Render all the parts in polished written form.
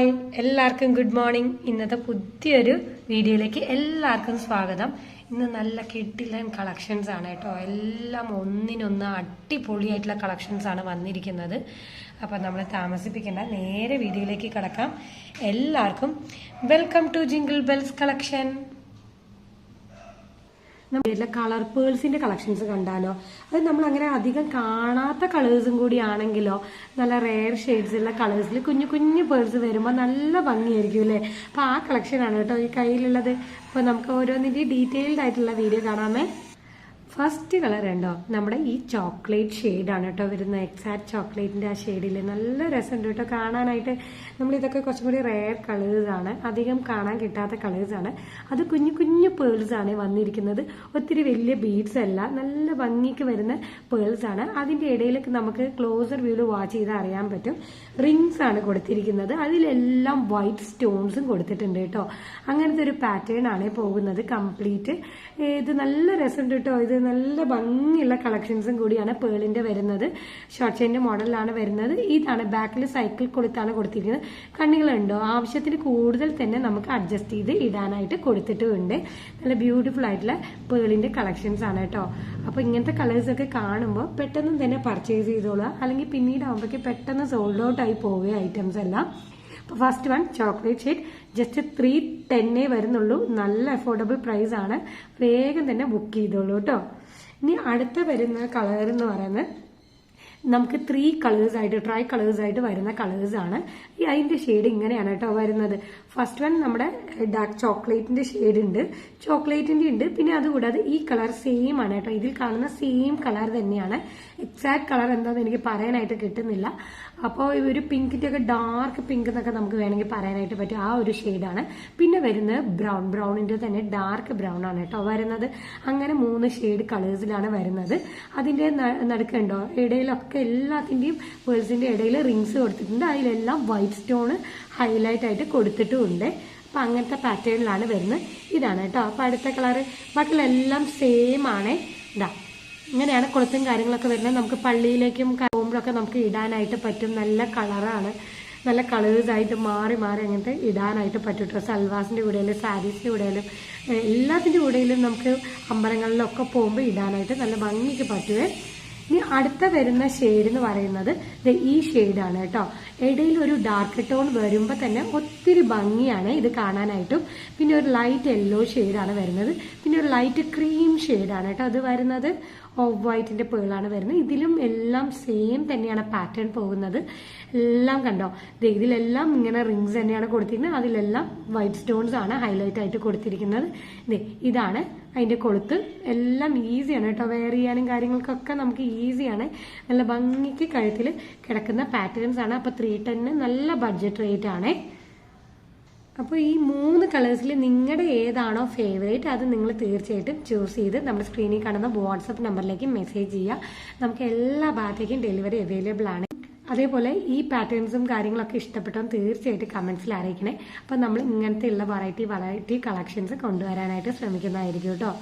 Hi എല്ലാവർക്കും good morning. ഇന്നത്തെ പുതിയൊരു വീഡിയോയിലേക്ക് എല്ലാവർക്കും സ്വാഗതം. ഇന്ന് നല്ല കിടിലൻ കളക്ഷൻസ് ആണ് കേട്ടോ. എല്ലാം ഒന്നിനൊന്ന് അടിപൊളിയായിട്ടുള്ള കളക്ഷൻസ് ആണ് വന്നിരിക്കുന്നത്. അപ്പം നമ്മൾ താമസിപ്പിക്കേണ്ട നേരെ വീഡിയോയിലേക്ക് കിടക്കാം. എല്ലാവർക്കും welcome to Jingle Bells collection. നമ്മുടെ കളർ പേൾസിന്റെ കളക്ഷൻസ് കണ്ടാലോ, അത് നമ്മൾ അങ്ങനെ അധികം കാണാത്ത കളേഴ്സും കൂടി ആണെങ്കിലോ, നല്ല റെയർ ഷെയ്ഡ്സ് ഉള്ള കളേഴ്സിൽ കുഞ്ഞു കുഞ്ഞു പേൾസ് വരുമ്പോൾ നല്ല ഭംഗിയായിരിക്കും അല്ലേ. അപ്പൊ ആ കളക്ഷനാണ് കേട്ടോ ഈ കയ്യിലുള്ളത്. അപ്പൊ നമുക്ക് ഓരോന്നിന്റെ ഡീറ്റെയിൽഡ് ആയിട്ടുള്ള വീഡിയോ കാണാമേ. ഫസ്റ്റ് കളർ ഉണ്ടോ, നമ്മുടെ ഈ ചോക്ലേറ്റ് ഷെയ്ഡാണ് കേട്ടോ വരുന്നത്. എക്സാക്ട് ചോക്ലേറ്റിന്റെ ആ ഷെയ്ഡിൽ നല്ല രസമുണ്ട് കേട്ടോ കാണാനായിട്ട്. നമ്മളിതൊക്കെ കുറച്ചും കൂടി റെയർ കളേഴ്സാണ്, അധികം കാണാൻ കിട്ടാത്ത കളേഴ്സാണ്. അത് കുഞ്ഞു കുഞ്ഞു പേൾസ് ആണ് വന്നിരിക്കുന്നത്. ഒത്തിരി വലിയ ബീഡ്സ് അല്ല, നല്ല ഭംഗിക്ക് വരുന്ന പേൾസ് ആണ്. അതിന്റെ ഇടയിലേക്ക് നമുക്ക് ക്ലോസർ വ്യൂല് വാച്ച് ചെയ്താൽ അറിയാൻ പറ്റും. റിങ്സ് ആണ് കൊടുത്തിരിക്കുന്നത്. അതിലെല്ലാം വൈറ്റ് സ്റ്റോൺസും കൊടുത്തിട്ടുണ്ട് കേട്ടോ. അങ്ങനത്തെ ഒരു പാറ്റേൺ ആണ് പോകുന്നത് കംപ്ലീറ്റ്. ഇത് നല്ല രസമുണ്ട് കേട്ടോ. ഇത് നല്ല ഭംഗിയുള്ള കളക്ഷൻസും കൂടിയാണ് പേളിന്റെ വരുന്നത്. ഷോർട്ട് ചെയിന്റെ മോഡലിലാണ് വരുന്നത്. ഇതാണ് ബാക്കിൽ സൈക്കിൾ കൊളുത്താണ് കൊടുത്തിരിക്കുന്നത്. കണ്ണികളുണ്ടോ, ആവശ്യത്തിന് കൂടുതൽ തന്നെ നമുക്ക് അഡ്ജസ്റ്റ് ചെയ്ത് ഇടാനായിട്ട് കൊടുത്തിട്ടുണ്ട്. നല്ല ബ്യൂട്ടിഫുൾ ആയിട്ടുള്ള പേളിന്റെ കളക്ഷൻസ് ആണ് കേട്ടോ. അപ്പൊ ഇങ്ങനത്തെ കളേഴ്സ് ഒക്കെ കാണുമ്പോൾ പെട്ടെന്ന് തന്നെ പർച്ചേസ് ചെയ്തോളുക, അല്ലെങ്കിൽ പിന്നീട് ആകുമ്പോഴേക്ക് പെട്ടെന്ന് സോൾഡ് ഔട്ട് ആയി പോവുക ഐറ്റംസ് എല്ലാം. First one chocolate shade, just 310 വരുന്നുള്ളൂ. നല്ല അഫോർഡബിൾ പ്രൈസ് ആണ്. വേഗം തന്നെ ബുക്ക് ചെയ്തോളൂ കേട്ടോ. ഇനി അടുത്ത വരുന്ന കളർ എന്ന് പറയുന്നത് നമുക്ക് 3 കളേഴ്സ് ആയിട്ട്, ട്രൈ കളേഴ്സ് ആയിട്ട് വരുന്ന കളേഴ്സ് ആണ്. അതിന്റെ ഷെയ്ഡ് ഇങ്ങനെയാണ് കേട്ടോ വരുന്നത്. ഫസ്റ്റ് വൺ നമ്മുടെ ഡാർക്ക് ചോക്ലേറ്റിന്റെ ഷെയ്ഡ് ഉണ്ട്, ചോക്ലേറ്റിന്റെ ഉണ്ട്. പിന്നെ അതുകൂടാതെ ഈ കളർ സെയിം ആണ് കേട്ടോ. ഇതിൽ കാണുന്ന സെയിം കളർ തന്നെയാണ്. എക്സാക്ട് കളർ എന്താണെന്ന് എനിക്ക് പറയാനായിട്ട് കിട്ടുന്നില്ല. അപ്പോൾ ഒരു പിങ്കിന്റെ ഒക്കെ ഡാർക്ക് പിങ്ക് എന്നൊക്കെ നമുക്ക് വേണമെങ്കിൽ പറയാനായിട്ട് പറ്റും. ആ ഒരു ഷെയ്ഡാണ്. പിന്നെ വരുന്നത് ബ്രൗൺ, ബ്രൗണിന്റെ തന്നെ ഡാർക്ക് ബ്രൗൺ ആണ് കേട്ടോ വരുന്നത്. അങ്ങനെ 3 ഷെയ്ഡ് കളേഴ്സിലാണ് വരുന്നത്. അതിന്റെ നടുക്കുണ്ടോ ഇടയിലൊക്കെ എല്ലാത്തിന്റെയും പേഴ്സിന്റെ ഇടയിൽ റിങ്സ് കൊടുത്തിട്ടുണ്ട്. അതിലെല്ലാം വൈറ്റ് സ്റ്റോൺ ഹൈലൈറ്റ് ആയിട്ട് കൊടുത്തിട്ടുമുണ്ട്. അപ്പൊ അങ്ങനത്തെ പാറ്റേണിലാണ് വരുന്നത്. ഇതാണ് കേട്ടോ. അപ്പൊ അടുത്ത കളറ് ബാക്കിയെല്ലാം സെയിം ആണ്. ഇതാ ഇങ്ങനെയാണ് കൊളുത്തും കാര്യങ്ങളൊക്കെ വരുന്നത്. നമുക്ക് പള്ളിയിലേക്കും പോകുമ്പോഴൊക്കെ നമുക്ക് ഇടാനായിട്ട് പറ്റും. നല്ല കളറാണ്. നല്ല കളേഴ്സ് ആയിട്ട് മാറി മാറി അങ്ങനത്തെ ഇടാനായിട്ട് പറ്റും കേട്ടോ. സൽവാസിന്റെ കൂടെയാലും സാരീസിന്റെ കൂടെയാലും എല്ലാത്തിന്റെ കൂടെയിലും നമുക്ക് അമ്പലങ്ങളിലൊക്കെ പോകുമ്പോൾ ഇടാനായിട്ട് നല്ല ഭംഗിക്ക് പറ്റുവേ. ഇനി അടുത്ത വരുന്ന ഷെയ്ഡ് എന്ന് പറയുന്നത് ഈ ഷെയ്ഡാണ് കേട്ടോ. ഇടയിൽ ഒരു ഡാർക്ക് ടോൺ വരുമ്പോൾ തന്നെ ഒത്തിരി ഭംഗിയാണ് ഇത് കാണാനായിട്ടും. പിന്നെ ഒരു ലൈറ്റ് യെല്ലോ ഷെയ്ഡാണ് വരുന്നത്. പിന്നെ ഒരു ലൈറ്റ് ക്രീം ഷെയ്ഡാണ് കേട്ടോ അത് വരുന്നത്. ഓഫ് വൈറ്റിന്റെ പേളാണ് വരുന്നത്. ഇതിലും എല്ലാം സെയിം തന്നെയാണ് പാറ്റേൺ പോകുന്നത്. എല്ലാം കണ്ടോ, ഇതിലെല്ലാം ഇങ്ങനെ റിങ്സ് തന്നെയാണ് കൊടുത്തിരിക്കുന്നത്. അതിലെല്ലാം വൈറ്റ് സ്റ്റോൺസ് ആണ് ഹൈലൈറ്റ് ആയിട്ട് കൊടുത്തിരിക്കുന്നത്. ഇതാണ് അതിന്റെ കൊളുത്ത്. എല്ലാം ഈസിയാണ് കേട്ടോ, വെയർ ചെയ്യാനും കാര്യങ്ങൾക്കൊക്കെ നമുക്ക് ഈസിയാണ്. നല്ല ഭംഗിക്ക് കഴുത്തിൽ കിടക്കുന്ന പാറ്റേൺസ് ആണ്. അപ്പൊ 310 നല്ല ബഡ്ജറ്റ് റേറ്റ് ആണ്. അപ്പോൾ ഈ 3 കളേഴ്സിൽ നിങ്ങളുടെ ഏതാണോ ഫേവറേറ്റ് അത് നിങ്ങൾ തീർച്ചയായിട്ടും ചൂസ് ചെയ്ത് നമ്മുടെ സ്ക്രീനിൽ കാണുന്ന വാട്സപ്പ് നമ്പറിലേക്ക് മെസ്സേജ് ചെയ്യുക. നമുക്ക് എല്ലാ ഭാഗത്തേക്കും ഡെലിവറി അവൈലബിൾ ആണ്. അതേപോലെ ഈ പാറ്റേൺസും കാര്യങ്ങളൊക്കെ ഇഷ്ടപ്പെട്ടോ തീർച്ചയായിട്ടും കമന്റ്സിൽ അറിയിക്കണേ. അപ്പം നമ്മൾ ഇങ്ങനത്തെ ഉള്ള വെറൈറ്റി കളക്ഷൻസ് കൊണ്ടുവരാനായിട്ട് ശ്രമിക്കുന്നതായിരിക്കും കേട്ടോ.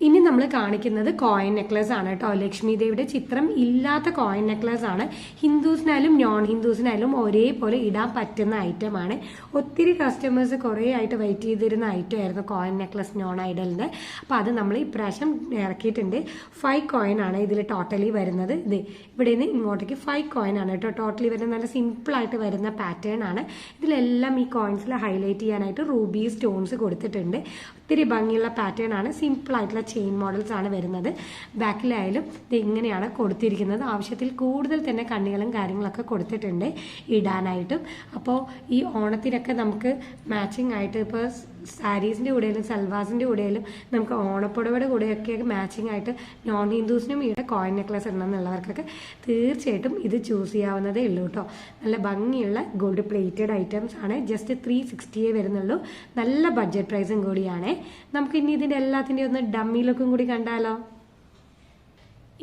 ഇനി നമ്മൾ കാണിക്കുന്നത് കോയിൻ നെക്ലസ് ആണ് കേട്ടോ. ലക്ഷ്മി ദേവിയുടെ ചിത്രം ഇല്ലാത്ത കോയിൻ നെക്ലസ് ആണ്. ഹിന്ദുസിനായാലും നോൺ ഹിന്ദുസിനായാലും ഒരേപോലെ ഇടാൻ പറ്റുന്ന ഐറ്റം ആണ്. ഒത്തിരി കസ്റ്റമേഴ്സ് കുറേ ആയിട്ട് വെയിറ്റ് ചെയ്തിരുന്ന ഐറ്റം ആയിരുന്നു കോയിൻ നെക്ലസ് നോൺ ഐഡലിന്റെ. അപ്പൊ അത് നമ്മൾ ഇപ്രാവശ്യം ഇറക്കിയിട്ടുണ്ട്. 5 കോയിൻ ആണ് ഇതിൽ ടോട്ടലി വരുന്നത്. ഇവിടെ നിന്ന് ഇങ്ങോട്ടേക്ക് 5 കോയിൻ ആണ് കേട്ടോ ടോട്ടലി വരുന്നത്. നല്ല സിമ്പിൾ ആയിട്ട് വരുന്ന പാറ്റേൺ ആണ്. ഇതിലെല്ലാം ഈ കോയിൻസിൽ ഹൈലൈറ്റ് ചെയ്യാനായിട്ട് റൂബി സ്റ്റോൺസ് കൊടുത്തിട്ടുണ്ട്. ഒത്തിരി ഭംഗിയുള്ള പാറ്റേൺ ആണ്. സിമ്പിൾ ആയിട്ടുള്ള ചെയിൻ മോഡൽസ് ആണ് വരുന്നത്. ബാക്കിലായാലും ഇത് ഇങ്ങനെയാണ് കൊടുത്തിരിക്കുന്നത്. ആവശ്യത്തിൽ കൂടുതൽ തന്നെ കണ്ണികളും കാര്യങ്ങളൊക്കെ കൊടുത്തിട്ടുണ്ട് ഇടാനായിട്ടും. അപ്പോൾ ഈ ഓണത്തിനൊക്കെ നമുക്ക് മാച്ചിങ് ആയിട്ട് ഇപ്പോൾ സാരീസിന്റെ കൂടെയാലും സൽവാസിന്റെ കൂടെയാലും നമുക്ക് ഓണപ്പുടവയുടെ കൂടെയൊക്കെ മാച്ചിങ് ആയിട്ട് നോൺ ഹിന്ദുസിനും ഈ കോയിൻ നെക്ലസ് ഇടണമെന്നുള്ളവർക്കൊക്കെ തീർച്ചയായിട്ടും ഇത് ചൂസ് ചെയ്യാവുന്നതേ ഉള്ളൂ കേട്ടോ. നല്ല ഭംഗിയുള്ള ഗോൾഡ് പ്ലേറ്റഡ് ഐറ്റംസ് ആണ്. ജസ്റ്റ് 360 വരുന്നുള്ളൂ. നല്ല ബഡ്ജറ്റ് പ്രൈസും കൂടിയാണ്. നമുക്ക് ഇനി ഇതിന്റെ എല്ലാത്തിന്റെയും ഒന്ന് ഡമ്മി ലുക്കും കൂടി കണ്ടാലോ.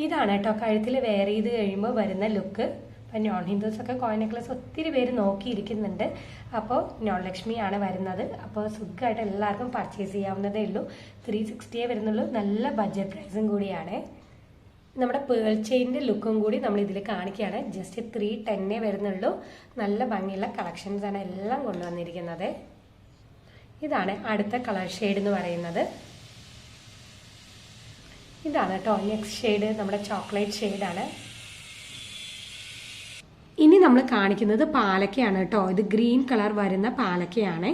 ഇതാണ് കേട്ടോ കഴുത്തിൽ വെയർ ചെയ്ത് കഴിയുമ്പോൾ വരുന്ന ലുക്ക്. അപ്പം നോൺ ഹിന്ദുസൊക്കെ കോയിൻ നെക്ലസ് ഒത്തിരി പേര് നോക്കിയിരിക്കുന്നുണ്ട്. അപ്പോൾ നോൺ ലക്ഷ്മിയാണ് വരുന്നത്. അപ്പോൾ സുഖമായിട്ട് എല്ലാവർക്കും പർച്ചേസ് ചെയ്യാവുന്നതേ ഉള്ളൂ. 360 വരുന്നുള്ളൂ. നല്ല ബഡ്ജറ്റ് പ്രൈസും കൂടിയാണ്. നമ്മുടെ പേൾ ചെയിൻ്റെ ലുക്കും കൂടി നമ്മൾ ഇതിൽ കാണിക്കുകയാണ്. ജസ്റ്റ് 310 വരുന്നുള്ളൂ. നല്ല ഭംഗിയുള്ള കളക്ഷൻസ് ആണ് എല്ലാം കൊണ്ടുവന്നിരിക്കുന്നത്. ഇതാണ് അടുത്ത കളർ ഷെയ്ഡ് എന്ന് പറയുന്നത്. ഇതാണ് കേട്ടോ നെക്സ്റ്റ് ഷെയ്ഡ്, നമ്മുടെ ചോക്ലേറ്റ് ഷെയ്ഡാണ്. ഇനി നമ്മൾ കാണിക്കുന്നത് പാലക്കയാണ് കേട്ടോ. ഇത് ഗ്രീൻ കളർ വരുന്ന പാലക്കയാണ്.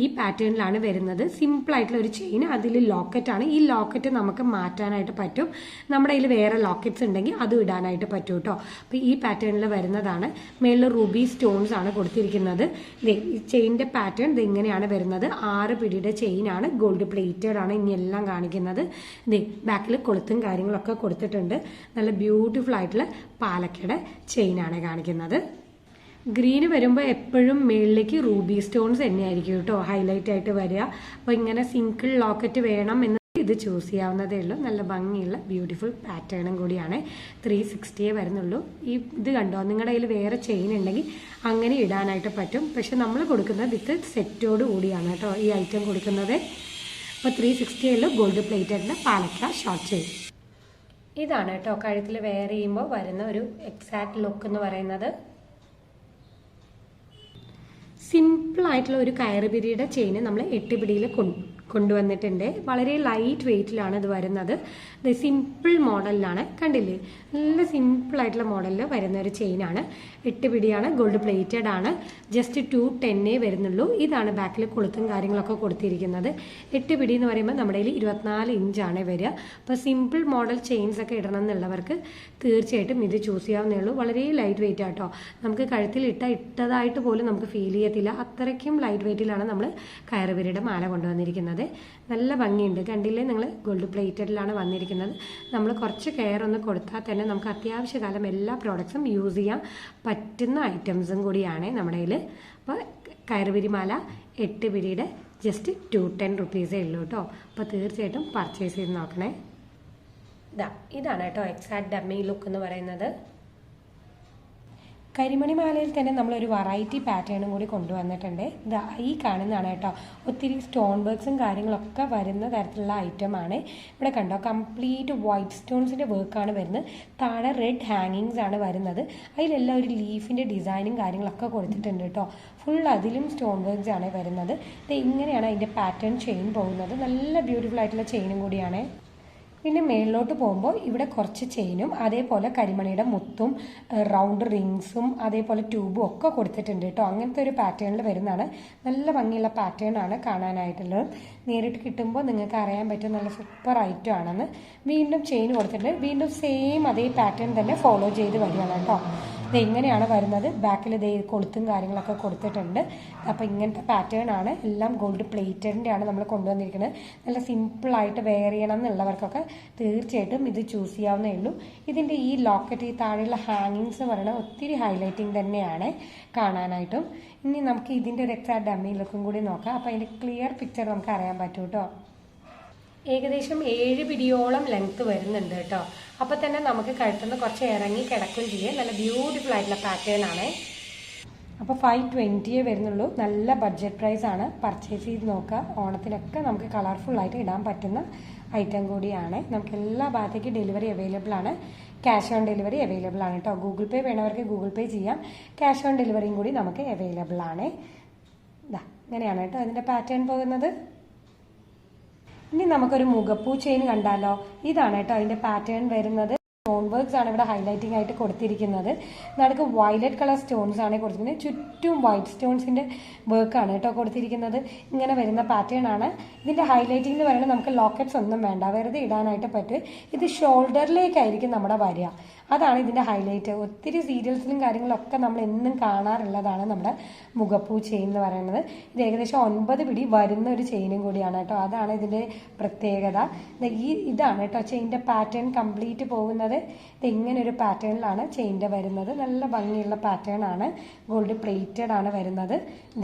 ഈ പാറ്റേണിലാണ് വരുന്നത്. സിമ്പിൾ ആയിട്ടുള്ള ഒരു ചെയിൻ, അതിൽ ലോക്കറ്റ് ആണ്. ഈ ലോക്കറ്റ് നമുക്ക് മാറ്റാനായിട്ട് പറ്റും. നമ്മുടെ കയ്യിൽ വേറെ ലോക്കറ്റ്സ് ഉണ്ടെങ്കിൽ അതും ഇടാനായിട്ട് പറ്റും കേട്ടോ. അപ്പോൾ ഈ പാറ്റേണിൽ വരുന്നതാണ്. മേളിൽ റൂബി സ്റ്റോൺസ് ആണ് കൊടുത്തിരിക്കുന്നത്. ഈ ചെയിൻ്റെ പാറ്റേൺ ഇത് ഇങ്ങനെയാണ് വരുന്നത്. 6 പിടിയുടെ ചെയിൻ ആണ്, ഗോൾഡ് പ്ലേറ്റഡ് ആണ്. ഇനി എല്ലാം കാണിക്കുന്നത് ബാക്കിൽ കൊളുത്തും കാര്യങ്ങളൊക്കെ കൊടുത്തിട്ടുണ്ട്. നല്ല ബ്യൂട്ടിഫുൾ ആയിട്ടുള്ള പാലക്കയുടെ ചെയിൻ ആണ് കാണിക്കുന്നത്. ഗ്രീന് വരുമ്പോൾ എപ്പോഴും മേളിലേക്ക് റൂബി സ്റ്റോൺസ് തന്നെയായിരിക്കും കേട്ടോ ഹൈലൈറ്റ് ആയിട്ട് വരിക. അപ്പോൾ ഇങ്ങനെ സിംഗിൾ ലോക്കറ്റ് വേണം എന്ന് ഇത് ചൂസ് ചെയ്യാവുന്നതേ ഉള്ളൂ. നല്ല ഭംഗിയുള്ള ബ്യൂട്ടിഫുൾ പാറ്റേണും കൂടിയാണ്. 360 വരുന്നുള്ളൂ. ഇത് കണ്ടോ, നിങ്ങളുടെ കയ്യിൽ വേറെ ചെയിൻ ഉണ്ടെങ്കിൽ അങ്ങനെ ഇടാനായിട്ട് പറ്റും. പക്ഷെ നമ്മൾ കൊടുക്കുന്നത് വിത്ത് സെറ്റോട് കൂടിയാണ് കേട്ടോ ഈ ഐറ്റം കൊടുക്കുന്നത്. അപ്പോൾ 360 ഗോൾഡ് പ്ലേറ്റഡിൻ്റെ പാലക്ക ഷോർട്ട് ചെയിൻ. ഇതാണ് കേട്ടോ കഴുത്തിൽ വെയർ ചെയ്യുമ്പോൾ വരുന്ന ഒരു എക്സാക്ട് ലുക്ക് എന്ന് പറയുന്നത്. സിമ്പിൾ ആയിട്ടുള്ള ഒരു കയറുപിരിയുടെ ചെയിന് നമ്മൾ 8 പിടിയിൽ കൊണ്ടുവന്നിട്ടുണ്ട്. വളരെ ലൈറ്റ് വെയിറ്റിലാണ് ഇത് വരുന്നത്. ഇത് സിമ്പിൾ മോഡലിലാണ്, കണ്ടില്ലേ, നല്ല സിമ്പിൾ ആയിട്ടുള്ള മോഡലിൽ വരുന്ന ഒരു ചെയിനാണ്. 8 പിടിയാണ്, ഗോൾഡ് പ്ലേറ്റഡ് ആണ്. ജസ്റ്റ് 210 വരുന്നുള്ളൂ. ഇതാണ് ബാക്കിൽ കൊളുത്തും കാര്യങ്ങളൊക്കെ കൊടുത്തിരിക്കുന്നത്. 8 പിടി എന്ന് പറയുമ്പോൾ നമ്മുടെ കയ്യിൽ 24 ഇഞ്ചാണ് വരിക. അപ്പോൾ സിമ്പിൾ മോഡൽ ചെയിൻസ് ഒക്കെ ഇടണം എന്നുള്ളവർക്ക് തീർച്ചയായിട്ടും ഇത് ചൂസ് ചെയ്യാവുന്നേ ഉള്ളൂ. വളരെ ലൈറ്റ് വെയിറ്റ് ആട്ടോ. നമുക്ക് കഴുത്തിൽ ഇട്ടതായിട്ട് പോലും നമുക്ക് ഫീൽ ചെയ്യത്തില്ല. അത്രയ്ക്കും ലൈറ്റ് വെയിറ്റിലാണ് നമ്മൾ കയറുപിരിയുടെ മാല കൊണ്ടുവന്നിരിക്കുന്നത്. നല്ല ഭംഗിയുണ്ട്, കണ്ടില്ലേ നിങ്ങൾ. ഗോൾഡ് പ്ലേറ്റഡിലാണ് വന്നിരിക്കുന്നത്. നമ്മൾ കുറച്ച് കെയർ ഒന്ന് കൊടുത്താൽ തന്നെ നമുക്ക് അത്യാവശ്യ കാലം എല്ലാ പ്രോഡക്ട്സും യൂസ് ചെയ്യാൻ പറ്റുന്ന ഐറ്റംസും കൂടിയാണ് നമ്മുടെ കയ്യിൽ. അപ്പോൾ കയറുപിരി മാല 8 പിടിയുടെ ജസ്റ്റ് 210 റുപ്പീസേ ഉള്ളൂ കേട്ടോ. അപ്പോൾ തീർച്ചയായിട്ടും പർച്ചേസ് ചെയ്ത് നോക്കണേ. ഇതാണ് കേട്ടോ എക്സാക്ട് ഡമ്മി ലുക്ക് എന്ന് പറയുന്നത്. കരിമണി മാലയിൽ തന്നെ നമ്മളൊരു വെറൈറ്റി പാറ്റേണും കൂടി കൊണ്ടുവന്നിട്ടുണ്ട്. ഈ കാണുന്നതാണ് കേട്ടോ. ഒത്തിരി സ്റ്റോൺ വർക്ക്സും കാര്യങ്ങളൊക്കെ വരുന്ന തരത്തിലുള്ള ഐറ്റമാണ്. ഇവിടെ കണ്ടോ, കംപ്ലീറ്റ് വൈറ്റ് സ്റ്റോൺസിൻ്റെ വർക്കാണ് വരുന്നത്. താഴെ റെഡ് ഹാങ്ങിങ്സ് ആണ് വരുന്നത്. അതിലെല്ലാം ഒരു ലീഫിൻ്റെ ഡിസൈനും കാര്യങ്ങളൊക്കെ കൊടുത്തിട്ടുണ്ട് കേട്ടോ. ഫുൾ അതിലും സ്റ്റോൺ വർക്ക്സ് ആണ് വരുന്നത്. ഇങ്ങനെയാണ് അതിൻ്റെ പാറ്റേൺ ചെയിൻ പോകുന്നത്. നല്ല ബ്യൂട്ടിഫുൾ ആയിട്ടുള്ള ചെയിനും കൂടിയാണ്. പിന്നെ മേളിലോട്ട് പോകുമ്പോൾ ഇവിടെ കുറച്ച് ചെയിനും അതേപോലെ കരിമണിയുടെ മുത്തും റൗണ്ട് റിങ്സും അതേപോലെ ട്യൂബും ഒക്കെ കൊടുത്തിട്ടുണ്ട് കേട്ടോ. അങ്ങനത്തെ ഒരു പാറ്റേണിൽ വരുന്നതാണ്. നല്ല ഭംഗിയുള്ള പാറ്റേൺ ആണ് കാണാനായിട്ടുള്ളത്. നേരിട്ട് കിട്ടുമ്പോൾ നിങ്ങൾക്ക് അറിയാൻ പറ്റും നല്ല സൂപ്പർ ഐറ്റം ആണെന്ന്. വീണ്ടും ചെയിൻ കൊടുത്തിട്ടുണ്ട്. വീണ്ടും സെയിം അതേ പാറ്റേൺ തന്നെ ഫോളോ ചെയ്ത് വരികയാണ് കേട്ടോ. ഇത് എങ്ങനെയാണ് വരുന്നത്, ബാക്കിൽ ഇത് കൊളുത്തും കാര്യങ്ങളൊക്കെ കൊടുത്തിട്ടുണ്ട്. അപ്പോൾ ഇങ്ങനത്തെ പാറ്റേൺ ആണ്. എല്ലാം ഗോൾഡ് പ്ലേറ്റഡിൻ്റെ ആണ് നമ്മൾ കൊണ്ടുവന്നിരിക്കുന്നത്. നല്ല സിമ്പിളായിട്ട് വെയർ ചെയ്യണം എന്നുള്ളവർക്കൊക്കെ തീർച്ചയായിട്ടും ഇത് ചൂസ് ചെയ്യാവുന്നേ ഉള്ളൂ. ഇതിൻ്റെ ഈ ലോക്കറ്റ്, ഈ താഴെയുള്ള ഹാങ്ങിങ്സ് എന്ന് പറയുന്നത് ഒത്തിരി ഹൈലൈറ്റിംഗ് തന്നെയാണ് കാണാനായിട്ടും. ഇനി നമുക്ക് ഇതിൻ്റെ ഒരു എക്സാക്ട് ഡമ്മി ലുക്കും കൂടി നോക്കാം. അപ്പോൾ അതിൻ്റെ ക്ലിയർ പിക്ചർ നമുക്ക് അറിയാൻ പറ്റും കേട്ടോ. ഏകദേശം 7 പിടിയോളം ലെങ്ത്ത് വരുന്നുണ്ട് കേട്ടോ. അപ്പോൾ തന്നെ നമുക്ക് കഴുത്തുനിന്ന് കുറച്ച് ഇറങ്ങി കിടക്കുകയും ചെയ്യും. നല്ല ബ്യൂട്ടിഫുൾ ആയിട്ടുള്ള പാറ്റേൺ ആണ്. അപ്പോൾ 520 വരുന്നുള്ളൂ. നല്ല ബഡ്ജറ്റ് പ്രൈസ് ആണ്. പർച്ചേസ് ചെയ്ത് നോക്കുക. ഓണത്തിനൊക്കെ നമുക്ക് കളർഫുള്ളായിട്ട് ഇടാൻ പറ്റുന്ന ഐറ്റം കൂടിയാണ്. നമുക്ക് എല്ലാ ഭാഗത്തേക്കും ഡെലിവറി അവൈലബിൾ ആണ്. ക്യാഷ് ഓൺ ഡെലിവറി അവൈലബിൾ ആണ് കേട്ടോ. ഗൂഗിൾ പേ വേണവർക്ക് ഗൂഗിൾ പേ ചെയ്യാം. ക്യാഷ് ഓൺ ഡെലിവറിയും കൂടി നമുക്ക് അവൈലബിൾ ആണ്. ഇങ്ങനെയാണ് കേട്ടോ അതിൻ്റെ പാറ്റേൺ പോകുന്നത്. ഇനി നമുക്കൊരു മുഖപ്പൂ ചെയിൻ കണ്ടാലോ. ഇതാണ് കേട്ടോ അതിൻ്റെ പാറ്റേൺ വരുന്നത്. സ്റ്റോൺ വർക്ക്സ് ആണ് ഇവിടെ ഹൈലൈറ്റിംഗ് ആയിട്ട് കൊടുത്തിരിക്കുന്നത്. നടുക്ക് വയലറ്റ് കളർ സ്റ്റോൺസ് ആണ് കൊടുത്തിരിക്കുന്നത്. ചുറ്റും വൈറ്റ് സ്റ്റോൺസിൻ്റെ വർക്കാണ് കേട്ടോ കൊടുത്തിരിക്കുന്നത്. ഇങ്ങനെ വരുന്ന പാറ്റേൺ ആണ്. ഇതിൻ്റെ ഹൈലൈറ്റിംഗ് എന്ന് പറയുന്നത് നമുക്ക് ലോക്കറ്റ്സ് ഒന്നും വേണ്ട, വെറുതെ ഇടാനായിട്ട് പറ്റും. ഇത് ഷോൾഡറിലേക്കായിരിക്കും നമ്മുടെ വരിക. അതാണ് ഇതിൻ്റെ ഹൈലൈറ്റ്. ഒത്തിരി സീരിയൽസിലും കാര്യങ്ങളൊക്കെ നമ്മൾ എന്നും കാണാറുള്ളതാണ് നമ്മുടെ മുഖപ്പൂ ചെയിൻ എന്ന് പറയുന്നത്. ഇത് ഏകദേശം 9 പിടി വരുന്ന ഒരു ചെയിനും കൂടിയാണ് കേട്ടോ. അതാണ് ഇതിൻ്റെ പ്രത്യേകത. ഇതാണ് കേട്ടോ ചെയിൻ്റെ പാറ്റേൺ കംപ്ലീറ്റ് പോകുന്നത്. ഇത് ഇങ്ങനെ ഒരു പാറ്റേണിലാണ് ചെയിൻ്റെ വരുന്നത്. നല്ല ഭംഗിയുള്ള പാറ്റേൺ ആണ്. ഗോൾഡ് പ്ലേറ്റഡ് ആണ് വരുന്നത്.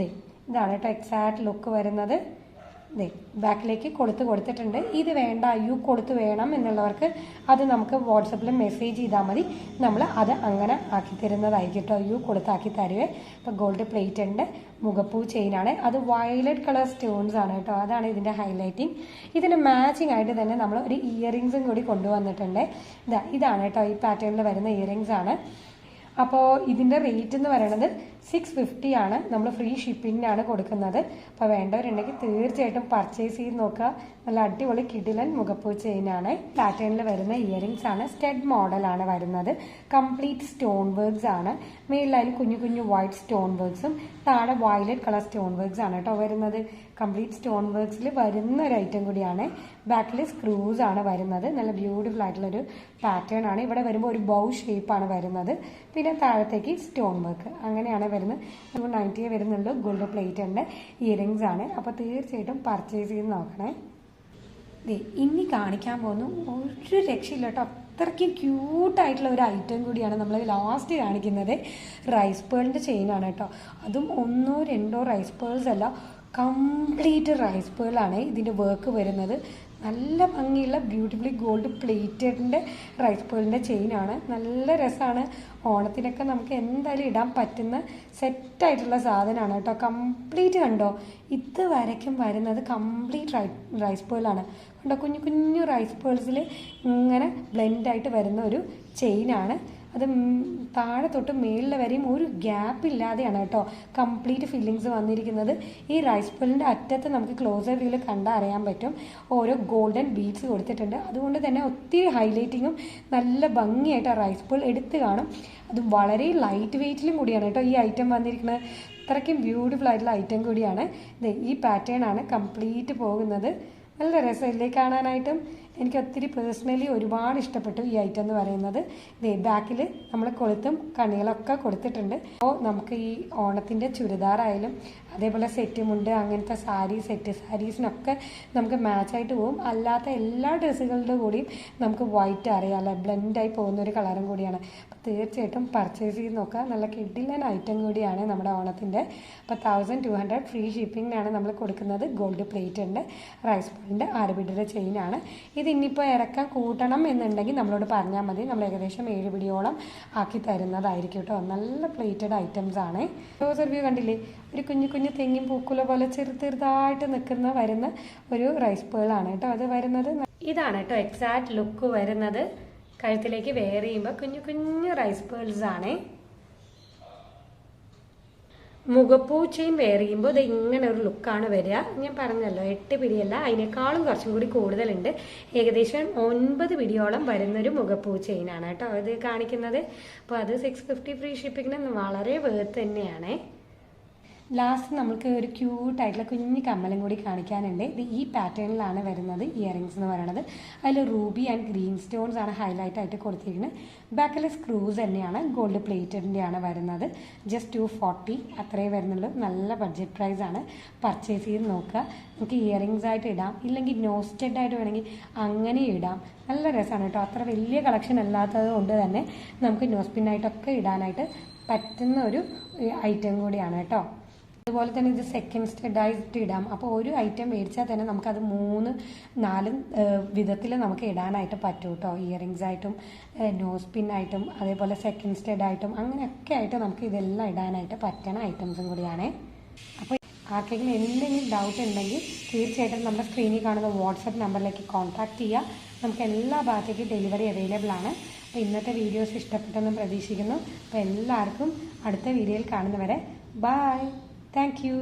ഇതാണ് കേട്ടോ എക്സാക്ട് ലുക്ക് വരുന്നത്. ബാക്കിലേക്ക് കൊടുത്തിട്ടുണ്ട്. ഇത് വേണ്ട കൊളുത്ത് വേണം എന്നുള്ളവർക്ക് അത് നമുക്ക് വാട്സപ്പിൽ മെസ്സേജ് ചെയ്താൽ മതി, നമ്മൾ അത് അങ്ങനെ ആക്കി തരുന്നതായിരിക്കും കേട്ടോ. കൊളുത്താക്കി തരുവേ. ഇപ്പോൾ ഗോൾഡ് പ്ലേറ്റ് ഉണ്ട്, മുഖപ്പൂ ചെയിനാണ്, അത് വയലറ്റ് കളർ സ്റ്റോൺസ് ആണ് കേട്ടോ. അതാണ് ഇതിൻ്റെ ഹൈലൈറ്റിങ്. ഇതിന് മാച്ചിങ് ആയിട്ട് തന്നെ നമ്മൾ ഒരു ഇയറിങ്സും കൂടി കൊണ്ടുവന്നിട്ടുണ്ട്. ഇതാണ് കേട്ടോ ഈ പാറ്റേണിൽ വരുന്ന ഇയറിങ്സ് ആണ്. അപ്പോൾ ഇതിൻ്റെ റേറ്റ് എന്ന് പറയുന്നത് 650 ആണ്. നമ്മൾ ഫ്രീ ഷിപ്പിങ്ങിനാണ് കൊടുക്കുന്നത്. അപ്പോൾ വേണ്ടവരുണ്ടെങ്കിൽ തീർച്ചയായിട്ടും പർച്ചേസ് ചെയ്ത് നോക്കുക. നല്ല അടിപൊളി കിടിലൻ മുഖപ്പൂ ചെയിനാണ്. പാറ്റേണിൽ വരുന്ന ഇയറിങ്സ് ആണ്. സ്റ്റഡ് മോഡലാണ് വരുന്നത്. കംപ്ലീറ്റ് സ്റ്റോൺ വർക്ക്സ് ആണ്. മേളിലായാലും കുഞ്ഞു കുഞ്ഞു വൈറ്റ് സ്റ്റോൺ വർക്ക്സും താഴെ വയലറ്റ് കളർ സ്റ്റോൺ വർക്ക്സ് ആണ് കേട്ടോ വരുന്നത്. കംപ്ലീറ്റ് സ്റ്റോൺ വർക്ക്സിൽ വരുന്ന ഒരു ഐറ്റം കൂടിയാണ്. ബാക്കിൽ സ്ക്രൂസ് ആണ് വരുന്നത്. നല്ല ബ്യൂട്ടിഫുൾ ആയിട്ടുള്ളൊരു പാറ്റേൺ ആണ്. ഇവിടെ വരുമ്പോൾ ഒരു ബൗ ഷേപ്പാണ് വരുന്നത്. പിന്നെ താഴത്തേക്ക് സ്റ്റോൺ വർക്ക് അങ്ങനെയാണ് വരുന്നത്. 290 വരുന്നുള്ളൂ. ഗോൾഡ് പ്ലേറ്റ് ഉണ്ട്, ഇയറിങ്സ് ആണ്. അപ്പോൾ തീർച്ചയായിട്ടും പർച്ചേസ് ചെയ്ത് നോക്കണേ. ഇനി കാണിക്കാൻ പോകുന്നു ഒരു രക്ഷയില്ല കേട്ടോ. അത്രയ്ക്ക് ക്യൂട്ടായിട്ടുള്ള ഒരു ഐറ്റം കൂടിയാണ് നമ്മൾ ലാസ്റ്റ് കാണിക്കുന്നത്. റൈസ് പേളിൻ്റെ ചെയിനാണ് കേട്ടോ. അതും 1 2 റൈസ് പേൾസ് അല്ല, കംപ്ലീറ്റ് റൈസ് പേളാണ് ഇതിൻ്റെ വർക്ക് വരുന്നത്. നല്ല ഭംഗിയുള്ള ബ്യൂട്ടിഫുള്ളി ഗോൾഡ് പ്ലേറ്റഡിൻ്റെ റൈസ് പേളിൻ്റെ ചെയിനാണ്. നല്ല രസമാണ്. ഓണത്തിനൊക്കെ നമുക്ക് എന്തായാലും ഇടാൻ പറ്റുന്ന സെറ്റായിട്ടുള്ള സാധനമാണ് കേട്ടോ. കംപ്ലീറ്റ് കണ്ടോ, ഇത് വരയ്ക്കും വരുന്നത് കംപ്ലീറ്റ് റൈസ് പേളാണ് കണ്ടോ. കുഞ്ഞു കുഞ്ഞു റൈസ് പേൾസിൽ ഇങ്ങനെ ബ്ലെൻഡായിട്ട് വരുന്ന ഒരു ചെയിനാണ്. അത് താഴെ തൊട്ട് മേളിൽ വരെയും ഒരു ഗ്യാപ്പ് ഇല്ലാതെയാണ് കേട്ടോ കംപ്ലീറ്റ് ഫില്ലിങ്സ് വന്നിരിക്കുന്നത്. ഈ റൈസ് പേളിൻ്റെ അറ്റത്ത് നമുക്ക് ക്ലോസർ വ്യൂവിൽ കണ്ടാൽ അറിയാൻ പറ്റും ഓരോ ഗോൾഡൻ ബീഡ്സ് കൊടുത്തിട്ടുണ്ട്. അതുകൊണ്ട് തന്നെ ഒത്തിരി ഹൈലൈറ്റിങ്ങും നല്ല ഭംഗിയായിട്ട് റൈസ് പേൾ എടുത്ത് കാണും. അത് വളരെ ലൈറ്റ് വെയ്റ്റിലും കൂടിയാണ് കേട്ടോ ഈ ഐറ്റം വന്നിരിക്കുന്നത്. അത്രയ്ക്കും ബ്യൂട്ടിഫുൾ ആയിട്ടുള്ള ഐറ്റം കൂടിയാണ്. ഈ പാറ്റേൺ ആണ് കംപ്ലീറ്റ് പോകുന്നത്. നല്ല രസമില്ലേ കാണാനായിട്ടും. എനിക്ക് ഒത്തിരി പേഴ്സണലി ഒരുപാട് ഇഷ്ടപ്പെട്ടു ഈ ഐറ്റം എന്ന് പറയുന്നത്. ബാക്കിൽ നമ്മൾ കൊളുത്തും കണികളൊക്കെ കൊടുത്തിട്ടുണ്ട്. അപ്പോൾ നമുക്ക് ഈ ഓണത്തിൻ്റെ ചുരിദാറായാലും അതേപോലെ സെറ്റ് മുണ്ട് അങ്ങനത്തെ സെറ്റ് സാരീസിനൊക്കെ നമുക്ക് മാച്ചായിട്ട് പോകും. അല്ലാത്ത എല്ലാ ഡ്രസ്സുകളുടെ കൂടിയും നമുക്ക് വൈറ്റ് അറിയാമല്ലോ, ബ്ലെൻഡായി പോകുന്നൊരു കളറും കൂടിയാണ്. അപ്പോൾ തീർച്ചയായിട്ടും പർച്ചേസ് ചെയ്ത് നോക്കുക. നല്ല കിഡിലൻ ഐറ്റം കൂടിയാണ് നമ്മുടെ ഓണത്തിൻ്റെ. അപ്പോൾ 1200 ഫ്രീ ഷിപ്പിങ്ങിനാണ് നമ്മൾ കൊടുക്കുന്നത്. ഗോൾഡ് പ്ലേറ്റ് ഉണ്ട്, റൈസ് പേളിൻ്റെ അരബിഡിയുടെ ചെയിനാണ്. ഇത് ഇനിയിപ്പോൾ ഇറക്കാൻ കൂട്ടണം എന്നുണ്ടെങ്കിൽ നമ്മളോട് പറഞ്ഞാൽ മതി. നമ്മൾ ഏകദേശം 7 പിടിയോളം ആക്കി തരുന്നതായിരിക്കും കേട്ടോ. നല്ല പ്ലേറ്റഡ് ഐറ്റംസ് ആണ്. ക്ലോസർ വ്യൂ കണ്ടില്ലേ, ഒരു കുഞ്ഞു കുഞ്ഞു തെങ്ങിൻ പൂക്കുല പോലെ ചെറുതായിട്ട് വരുന്ന ഒരു റൈസ് പേളാണ് കേട്ടോ അത് വരുന്നത്. ഇതാണ് കേട്ടോ എക്സാക്ട് ലുക്ക് വരുന്നത്. കഴുത്തിലേക്ക് വെയർ ചെയ്യുമ്പോൾ കുഞ്ഞു കുഞ്ഞു റൈസ് പേൾസ് ആണ്. മുഖപ്പൂ ചെയിൻ വെയർ ചെയ്യുമ്പോൾ ഇത് ഇങ്ങനെ ഒരു ലുക്കാണ് വരിക. ഞാൻ പറഞ്ഞല്ലോ 8 പിടിയല്ല, അതിനേക്കാളും കുറച്ചും കൂടി കൂടുതലുണ്ട്. ഏകദേശം 9 പിടിയോളം വരുന്നൊരു മുഖപ്പൂ ചെയിനാണ് കേട്ടോ ഇത് കാണിക്കുന്നത്. അപ്പോൾ അത് 650 ഫ്രീ ഷിപ്പിങ്ങിന് വളരെ വേർത്ത് തന്നെയാണ്. ലാസ്റ്റ് നമുക്ക് ഒരു ക്യൂട്ടായിട്ടുള്ള കുഞ്ഞു കമ്മലും കൂടി കാണിക്കാനുണ്ട്. ഇത് ഈ പാറ്റേണിലാണ് വരുന്നത് ഇയറിങ്സ് എന്ന് പറയുന്നത്. അതിൽ റൂബി ആൻഡ് ഗ്രീൻ സ്റ്റോൺസ് ആണ് ഹൈലൈറ്റ് ആയിട്ട് കൊടുത്തിരിക്കുന്നത്. ബാക്കിൽ സ്ക്രൂസ് തന്നെയാണ്, ഗോൾഡ് പ്ലേറ്റഡിൻ്റെ ആണ് വരുന്നത്. ജസ്റ്റ് 240 അത്രയേ വരുന്നുള്ളൂ. നല്ല ബഡ്ജറ്റ് പ്രൈസ് ആണ്. പർച്ചേസ് ചെയ്ത് നോക്കുക. നമുക്ക് ഇയറിങ്സ് ആയിട്ട് ഇടാം, ഇല്ലെങ്കിൽ നോസ്റ്റഡ് ആയിട്ട് വേണമെങ്കിൽ അങ്ങനെ ഇടാം. നല്ല രസമാണ് കേട്ടോ. അത്ര വലിയ കളക്ഷൻ അല്ലാത്തത് കൊണ്ട് തന്നെ നമുക്ക് നോസ്പിന്നായിട്ടൊക്കെ ഇടാനായിട്ട് പറ്റുന്ന ഒരു ഐറ്റം കൂടിയാണ് കേട്ടോ. അതുപോലെ തന്നെ ഇത് സെക്കൻഡ് സ്റ്റെഡായിട്ട് ഇടാം. അപ്പോൾ ഒരു ഐറ്റം മേടിച്ചാൽ തന്നെ നമുക്കത് 3-4 വിധത്തിൽ നമുക്ക് ഇടാനായിട്ട് പറ്റും കേട്ടോ. ഇയറിങ്സ് ആയിട്ടും നോസ് പിന്നായിട്ടും അതേപോലെ സെക്കൻഡ് സ്റ്റെഡായിട്ടും അങ്ങനെയൊക്കെ ആയിട്ട് നമുക്ക് ഇതെല്ലാം ഇടാനായിട്ട് പറ്റണ ഐറ്റംസും കൂടിയാണ്. അപ്പോൾ ആർക്കെങ്കിലും എന്തെങ്കിലും ഡൗട്ട് ഉണ്ടെങ്കിൽ തീർച്ചയായിട്ടും നമ്മുടെ സ്ക്രീനിൽ കാണുന്ന വാട്സപ്പ് നമ്പറിലേക്ക് കോൺടാക്ട് ചെയ്യുക. നമുക്ക് എല്ലാ ഭാഗത്തേക്കും ഡെലിവറി അവൈലബിൾ ആണ്. അപ്പോൾ ഇന്നത്തെ വീഡിയോസ് ഇഷ്ടപ്പെട്ടെന്ന് പ്രതീക്ഷിക്കുന്നു. അപ്പോൾ എല്ലാവർക്കും അടുത്ത വീഡിയോയിൽ കാണുന്നവരെ ബൈ. Thank you.